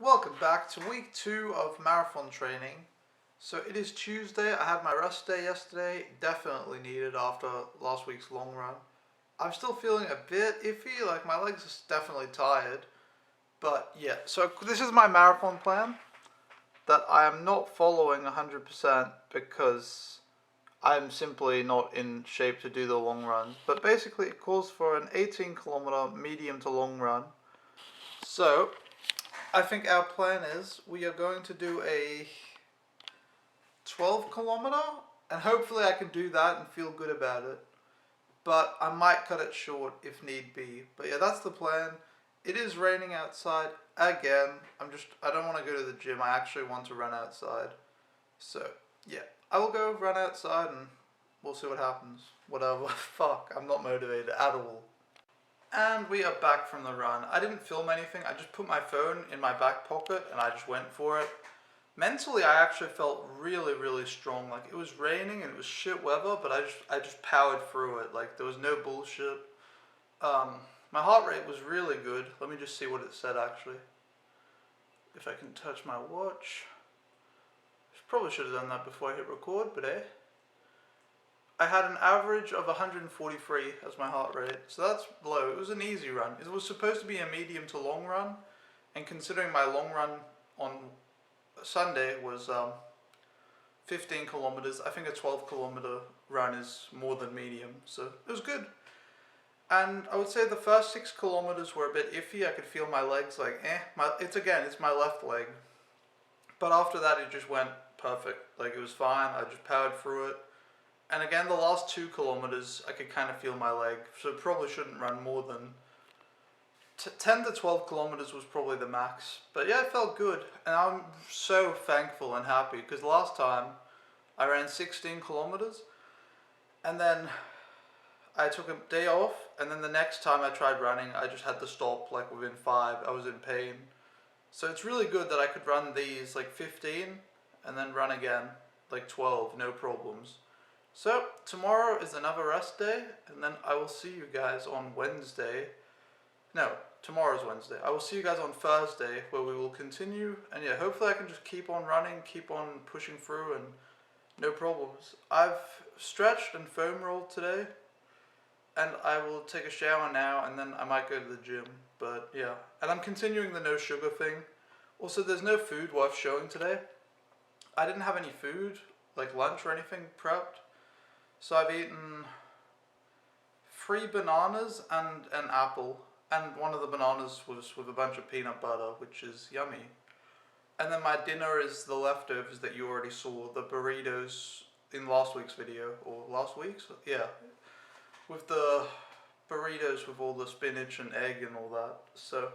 Welcome back to week 2 of marathon training. So it is Tuesday. I had my rest day yesterday, definitely needed after last week's long run. I'm still feeling a bit iffy, like my legs are definitely tired. But yeah, so this is my marathon plan that I am not following 100% because I'm simply not in shape to do the long runs. But basically it calls for an 18-kilometer medium to long run. So I think our plan is we are going to do a 12-kilometer, and hopefully I can do that and feel good about it. But I might cut it short if need be. But yeah, that's the plan. It is raining outside again. I don't want to go to the gym. I actually want to run outside. So yeah, I will go run outside and we'll see what happens. Whatever. Fuck, I'm not motivated at all. And we are back from the run. I didn't film anything. I just put my phone in my back pocket and I just went for it. Mentally, I actually felt really strong. Like, it was raining and it was shit weather, but I just powered through it. Like, there was no bullshit. My heart rate was really good. Let me just see what it said, actually. If I can touch my watch. Probably should have done that before I hit record, but I had an average of 143 as my heart rate, so that's low. It was an easy run. It was supposed to be a medium to long run, and considering my long run on Sunday was 15 kilometers, I think a 12-kilometer run is more than medium, so it was good. And I would say the first 6 kilometers were a bit iffy. I could feel my legs like, it's my left leg. But after that, it just went perfect. Like, it was fine. I just powered through it. And again, the last 2 kilometers, I could kind of feel my leg, so probably shouldn't run more than 10 to 12 kilometers was probably the max. But yeah, it felt good, and I'm so thankful and happy, because last time I ran 16 kilometers, and then I took a day off, and then the next time I tried running, I just had to stop like within 5. I was in pain. So it's really good that I could run these like 15, and then run again like 12, no problems. So, tomorrow is another rest day, and then I will see you guys on Wednesday. No, tomorrow's Wednesday. I will see you guys on Thursday, where we will continue, and yeah, hopefully I can just keep on running, keep on pushing through, and no problems. I've stretched and foam rolled today, and I will take a shower now, and then I might go to the gym, but yeah. And I'm continuing the no sugar thing. Also, there's no food worth showing today. I didn't have any food, like lunch or anything, prepped. So I've eaten 3 bananas and an apple, and one of the bananas was with a bunch of peanut butter, which is yummy. And then my dinner is the leftovers that you already saw, the burritos in last week's video, or last week's? Yeah, with the burritos with all the spinach and egg and all that. So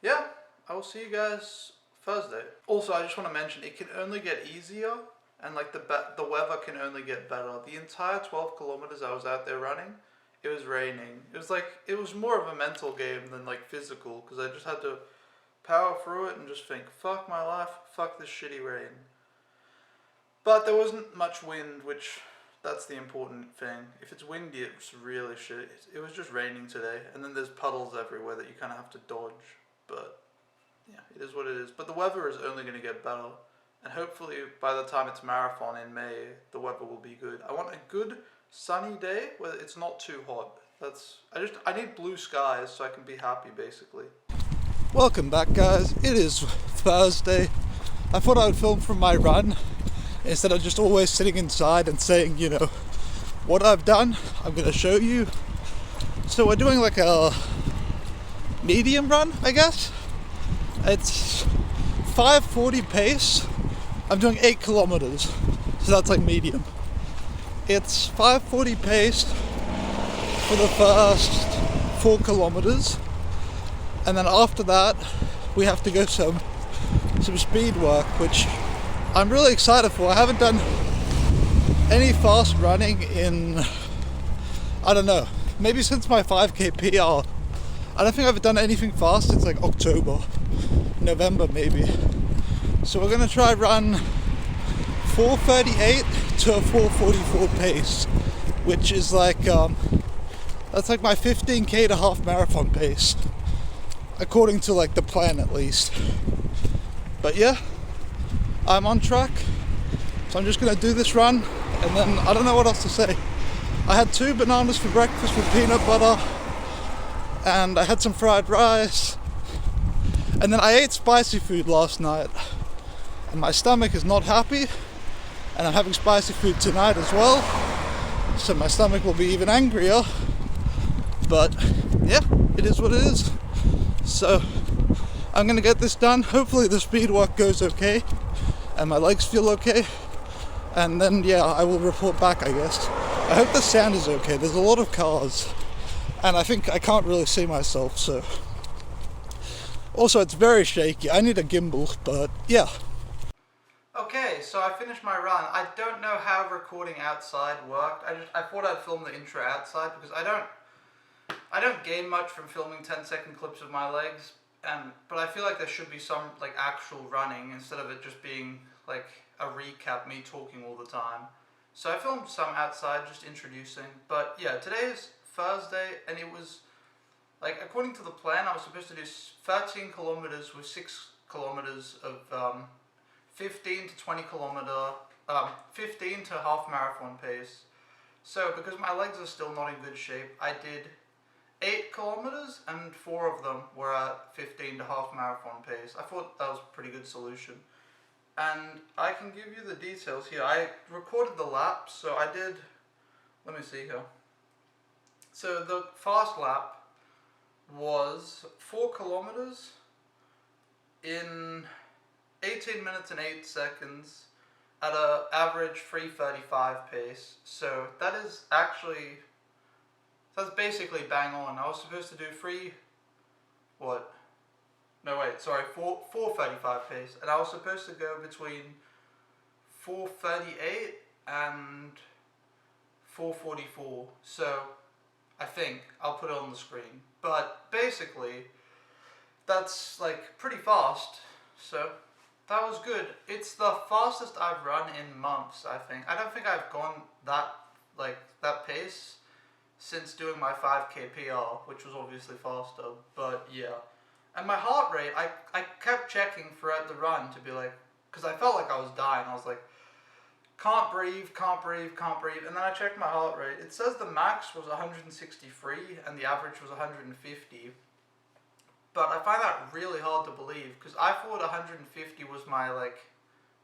yeah, I will see you guys Thursday. Also, I just want to mention, it can only get easier. And like the weather can only get better. The entire 12 kilometers I was out there running, it was raining. It was more of a mental game than like physical, because I just had to power through it and just think, fuck my life, fuck this shitty rain. But there wasn't much wind, which that's the important thing. If it's windy, it's really shit. It was just raining today, and then there's puddles everywhere that you kind of have to dodge. But yeah, it is what it is. But the weather is only going to get better. And hopefully by the time it's marathon in May, the weather will be good. I want a good sunny day where it's not too hot. I need blue skies so I can be happy, basically. Welcome back, guys. It is Thursday. I thought I would film from my run instead of just always sitting inside and saying, what I've done. I'm going to show you. So we're doing like a medium run, I guess. It's 5:40 pace. I'm doing 8 kilometers, so that's like medium. It's 5:40 pace for the first 4 kilometers, and then after that we have to go some speed work, which I'm really excited for. I haven't done any fast running in, I don't know, maybe since my 5k PR. I don't think I've done anything fast since like October, November maybe. So we're going to try run 4:38 to a 4:44 pace, which is like, that's like my 15k to half marathon pace, according to like the plan at least. But yeah, I'm on track. So I'm just gonna do this run, and then I don't know what else to say. I had 2 bananas for breakfast with peanut butter, and I had some fried rice, and then I ate spicy food last night, and my stomach is not happy, and I'm having spicy food tonight as well, so my stomach will be even angrier. But yeah, it is what it is. So I'm gonna get this done. Hopefully the speed walk goes okay and my legs feel okay, and then yeah, I will report back, I guess. I hope the sound is okay. There's a lot of cars and I think I can't really see myself, so also it's very shaky. I need a gimbal, but yeah. Okay, so I finished my run. I don't know how recording outside worked. I thought I'd film the intro outside because I don't gain much from filming 10-second clips of my legs, but I feel like there should be some like actual running instead of it just being like a recap, me talking all the time. So I filmed some outside, just introducing. But yeah, today is Thursday, and it was like, according to the plan, I was supposed to do 13 kilometers with 6 kilometers of 15 to 20 kilometer, 15 to half marathon pace. So because my legs are still not in good shape, I did 8 kilometers and 4 of them were at 15 to half marathon pace. I thought that was a pretty good solution. And I can give you the details here. I recorded the laps, so I did, let me see here. So the fast lap was 4 kilometers in 18 minutes and 8 seconds at an average 3:35 pace. So that is actually, that's basically bang on. I was supposed to do 4:35 pace, and I was supposed to go between 4:38 and 4:44. So I think I'll put it on the screen. But basically, that's like pretty fast. So that was good. It's the fastest I've run in months, I think. I don't think I've gone that pace since doing my 5K PR, which was obviously faster, but yeah. And my heart rate, I kept checking throughout the run to be like, because I felt like I was dying. I was like, can't breathe, can't breathe, can't breathe. And then I checked my heart rate. It says the max was 163 and the average was 150. But I find that really hard to believe because I thought 150 was my like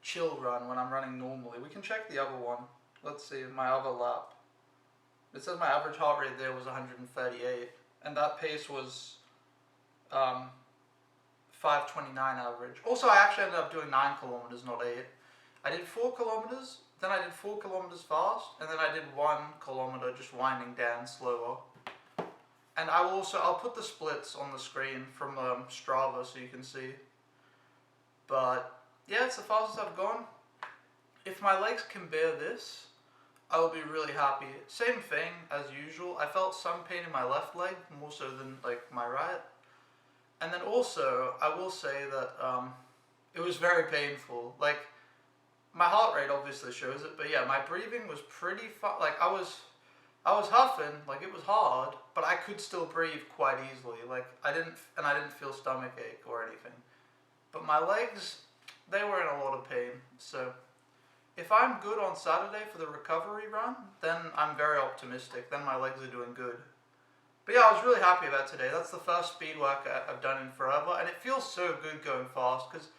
chill run when I'm running normally. We can check the other one. Let's see, my other lap. It says my average heart rate there was 138, and that pace was 5:29 average. Also, I actually ended up doing 9 kilometers, not 8. I did 4 kilometers, then I did 4 kilometers fast, and then I did 1 kilometer just winding down slower. And I'll put the splits on the screen from Strava so you can see. But yeah, it's the fastest I've gone. If my legs can bear this, I will be really happy. Same thing as usual. I felt some pain in my left leg, more so than like my right. And then also, I will say that it was very painful. Like, my heart rate obviously shows it, but yeah, my breathing was pretty like I was huffing, like it was hard, but I could still breathe quite easily. Like I didn't feel stomach ache or anything. But my legs, they were in a lot of pain. So if I'm good on Saturday for the recovery run, then I'm very optimistic. Then my legs are doing good. But yeah, I was really happy about today. That's the first speed work I've done in forever, and it feels so good going fast because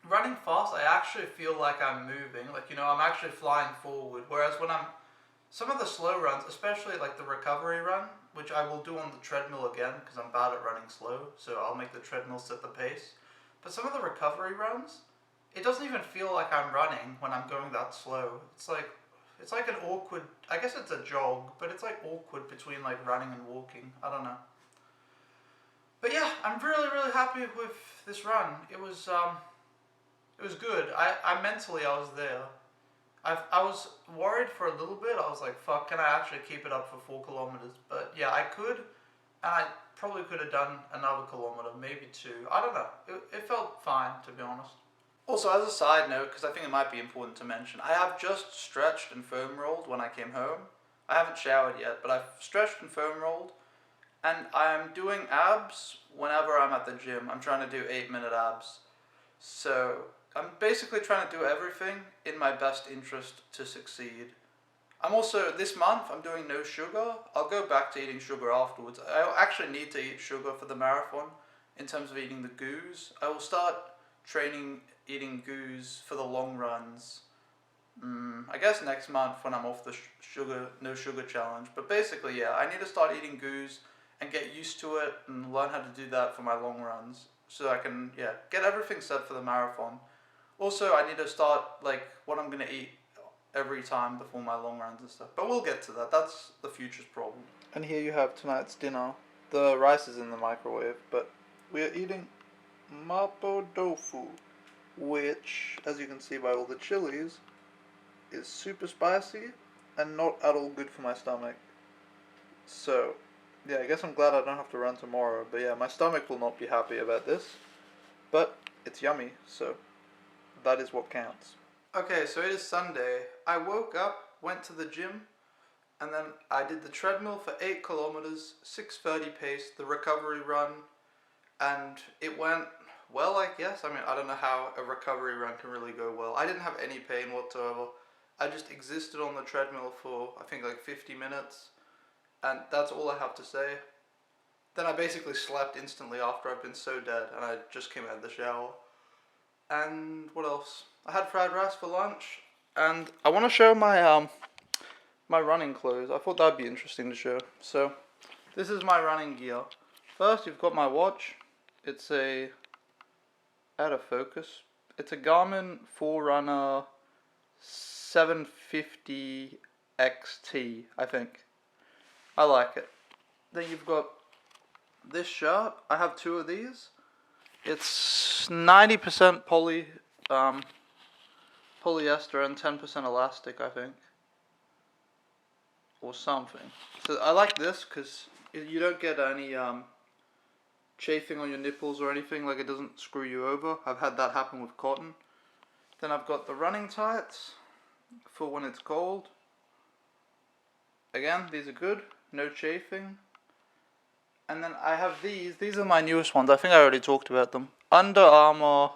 running fast, I actually feel like I'm moving. Like, you know, I'm actually flying forward. Whereas when some of the slow runs, especially like the recovery run, which I will do on the treadmill again because I'm bad at running slow, so I'll make the treadmill set the pace. But some of the recovery runs, it doesn't even feel like I'm running when I'm going that slow. It's like an awkward, I guess it's a jog, but it's like awkward between like running and walking. I don't know. But yeah, I'm really, really happy with this run. It was good. I mentally, I was there. I was worried for a little bit. I was like, fuck, can I actually keep it up for 4 kilometers? But yeah, I could, and I probably could have done another kilometer, maybe 2. I don't know. It felt fine, to be honest. Also, as a side note, because I think it might be important to mention, I have just stretched and foam rolled when I came home. I haven't showered yet, but I've stretched and foam rolled, and I'm doing abs whenever I'm at the gym. I'm trying to do 8-minute abs. So I'm basically trying to do everything in my best interest to succeed. I'm also, this month, I'm doing no sugar. I'll go back to eating sugar afterwards. I actually need to eat sugar for the marathon in terms of eating the goos. I will start training eating goos for the long runs. I guess next month when I'm off the no sugar challenge. But basically, yeah, I need to start eating goos and get used to it and learn how to do that for my long runs, so I can, yeah, get everything set for the marathon. Also, I need to start like what I'm gonna eat every time before my long runs and stuff. But we'll get to that. That's the future's problem. And here you have tonight's dinner. The rice is in the microwave, but we are eating mapo tofu, which, as you can see by all the chilies, is super spicy and not at all good for my stomach. So, yeah, I guess I'm glad I don't have to run tomorrow. But yeah, my stomach will not be happy about this. But it's yummy, so that is what counts. Okay, so it is Sunday. I woke up, went to the gym, and then I did the treadmill for 8 kilometers, 6:30 pace, the recovery run, and it went well, I guess. I mean, I don't know how a recovery run can really go well. I didn't have any pain whatsoever. I just existed on the treadmill for, I think, like 50 minutes, and that's all I have to say. Then I basically slept instantly after. I've been so dead, and I just came out of the shower. And what else? I had fried rice for lunch, and I want to show my my running clothes. I thought that'd be interesting to show. So, this is my running gear. First, you've got my watch. It's a, out of focus. It's a Garmin Forerunner 750 XT, I think. I like it. Then you've got this shirt. I have 2 of these. It's 90% polyester and 10% elastic, I think, or something. So I like this because you don't get any chafing on your nipples or anything. Like, it doesn't screw you over. I've had that happen with cotton. Then I've got the running tights for when it's cold. Again, these are good, no chafing. And then I have these are my newest ones. I think I already talked about them. Under Armour,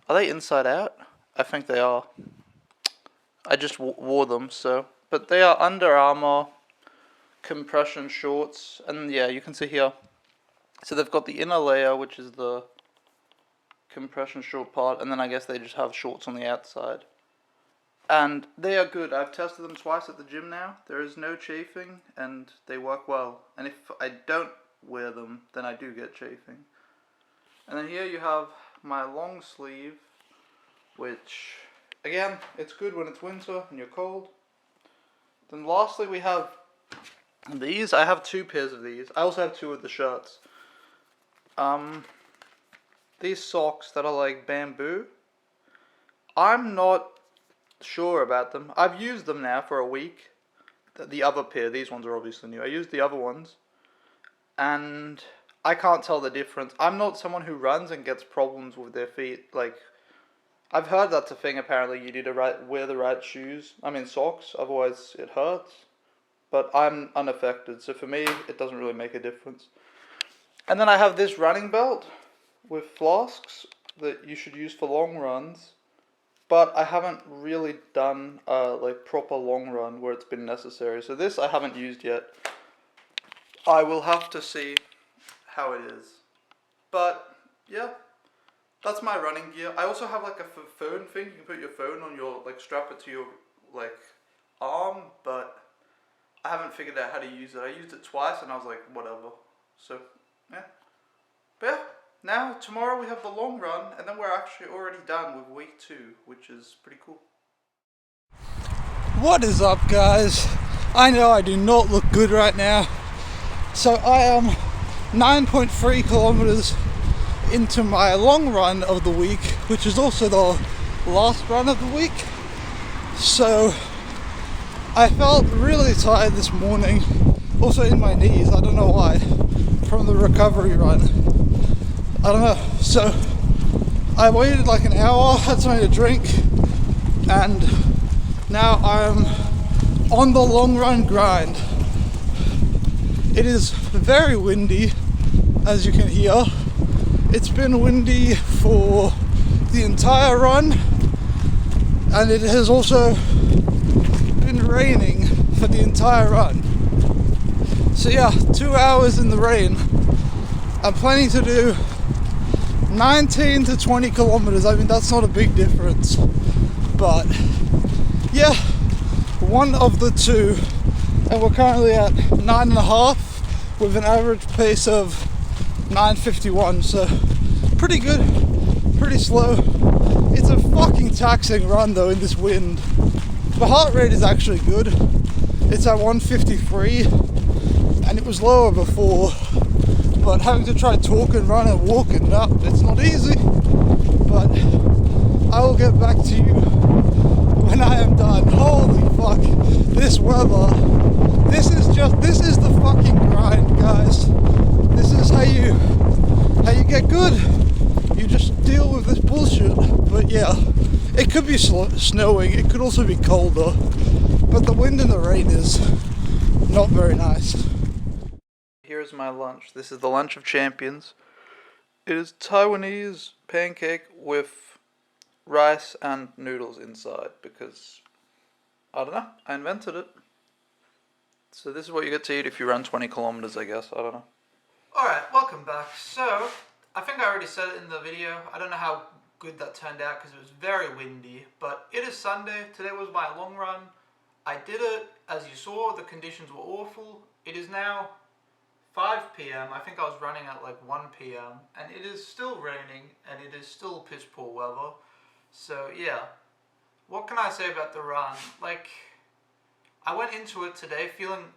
are they inside out? I think they are. I just wore them, so. But they are Under Armour compression shorts. And yeah, you can see here. So they've got the inner layer, which is the compression short part. And then I guess they just have shorts on the outside. And they are good. I've tested them twice at the gym now. There is no chafing, and they work well. And if I don't wear them, then I do get chafing. And then here you have my long sleeve, which, again, it's good when it's winter and you're cold. Then lastly we have these. I have 2 pairs of these. I also have 2 of the shirts. These socks that are like bamboo. I'm not sure about them. I've used them now for a week. The other pair, these ones are obviously new. I used the other ones, and I can't tell the difference. I'm not someone who runs and gets problems with their feet. Like, I've heard that's a thing. Apparently, you need to wear the right shoes. I mean socks. Otherwise, it hurts. But I'm unaffected, so for me, it doesn't really make a difference. And then I have this running belt with flasks that you should use for long runs. But I haven't really done a like proper long run where it's been necessary. So this I haven't used yet. I will have to see how it is. But yeah, that's my running gear. I also have like a phone thing. You can put your phone on your, like, strap it to your like arm. But I haven't figured out how to use it. I used it twice and I was like, whatever. So yeah. But yeah. Now, tomorrow we have the long run, and then we're actually already done with week 2, which is pretty cool. What is up, guys? I know I do not look good right now. So I am 9.3 kilometers into my long run of the week, which is also the last run of the week. So I felt really tired this morning, also in my knees, I don't know why, from the recovery run. I don't know. So I waited like an hour, had something to drink, and now I'm on the long run grind. It is very windy, as you can hear, It's been windy for the entire run, and it has also been raining for the entire run. So yeah, 2 hours in the rain. I'm planning to do 19 to 20 kilometers. I mean, that's not a big difference, but yeah, one of the two. And we're currently at 9.5 with an average pace of 9:51, so pretty good, pretty slow. It's a fucking taxing run though in this wind. The heart rate is actually good. It's at 153, and it was lower before, but having to try talk and run and walk and up, it's not easy. But I will get back to you when I am done. Holy fuck, this weather. This is the fucking grind, guys. This is how you get good. You just deal with this bullshit. But yeah, it could be snowing, it could also be colder, but the wind and the rain is not very nice. Here's my lunch. This is the lunch of champions. It is Taiwanese pancake with rice and noodles inside because, I don't know, I invented it. So this is what you get to eat if you run 20 kilometers, I guess. I don't know. Alright, welcome back. So, I think I already said it in the video. I don't know how good that turned out because it was very windy. But it is Sunday. Today was my long run. I did it. As you saw, the conditions were awful. It is now 5 p.m. I think I was running at like 1 p.m. And it is still raining and it is still piss poor weather. So, yeah. What can I say about the run? Like, I went into it today feeling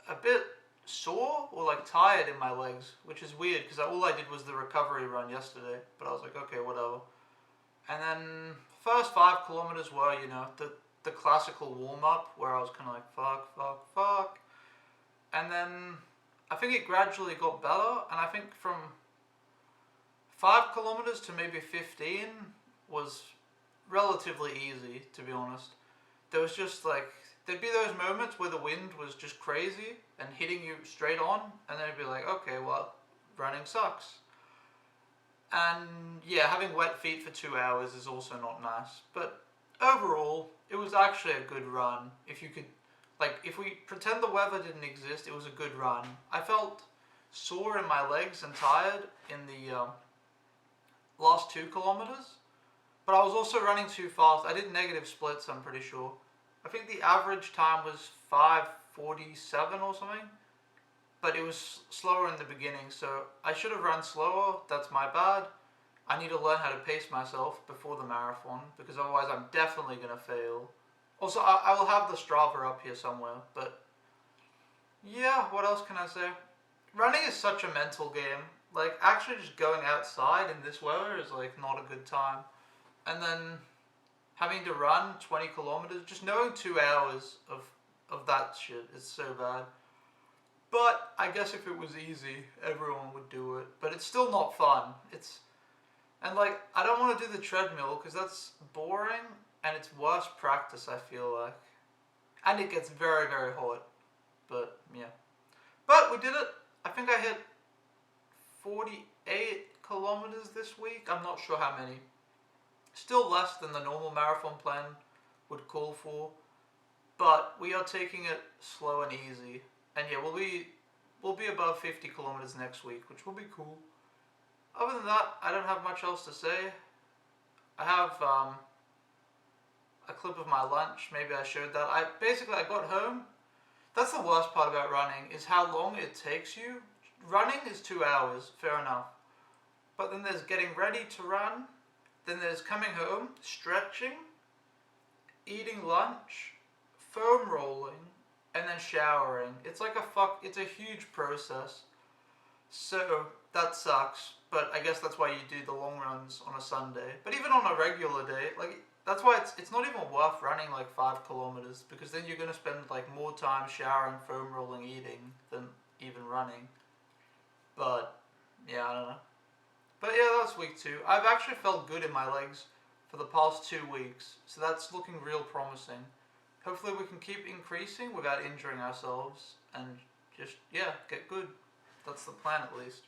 a bit sore or like tired in my legs, which is weird because all I did was the recovery run yesterday, but I was like, okay, whatever. And then first 5 kilometers were, you know, the classical warm-up where I was kind of like, fuck. And then I think it gradually got better, and I think from 5 kilometers to maybe 15 was relatively easy, to be honest. There was just like, there'd be those moments where the wind was just crazy and hitting you straight on, and then it'd be like, okay, well, running sucks. And yeah, having wet feet for 2 hours is also not nice. But overall, it was actually a good run. If you could, like, if we pretend the weather didn't exist, it was a good run. I felt sore in my legs and tired in the last 2 kilometers, but I was also running too fast. I did negative splits, I'm pretty sure. I think the average time was 5:47 or something, but it was slower in the beginning, so I should have run slower. That's my bad. I need to learn how to pace myself before the marathon, because otherwise I'm definitely going to fail. Also, I will have the Strava up here somewhere, but yeah, what else can I say? Running is such a mental game. Like, actually just going outside in this weather is like not a good time. And then having to run 20 kilometers, just knowing 2 hours of that shit is so bad. But I guess if it was easy, everyone would do it. But it's still not fun. And like, I don't want to do the treadmill because that's boring and it's worse practice, I feel like. And it gets very, very hot. But yeah. But we did it. I think I hit 48 kilometers this week. I'm not sure how many. Still less than the normal marathon plan would call for, but we are taking it slow and easy. And yeah, we'll be above 50 kilometers next week, which will be cool. Other than that, I don't have much else to say. I have a clip of my lunch. Maybe I showed that. I got home. That's the worst part about running, is how long it takes you. Running is 2 hours, fair enough. But then there's getting ready to run. Then there's coming home, stretching, eating lunch, foam rolling, and then showering. It's like it's a huge process. So that sucks, but I guess that's why you do the long runs on a Sunday. But even on a regular day, like, that's why it's not even worth running like 5 kilometers, because then you're going to spend like more time showering, foam rolling, eating than even running. But yeah, I don't know. But yeah, that's week 2. I've actually felt good in my legs for the past 2 weeks, so that's looking real promising. Hopefully we can keep increasing without injuring ourselves and just, yeah, get good. That's the plan at least.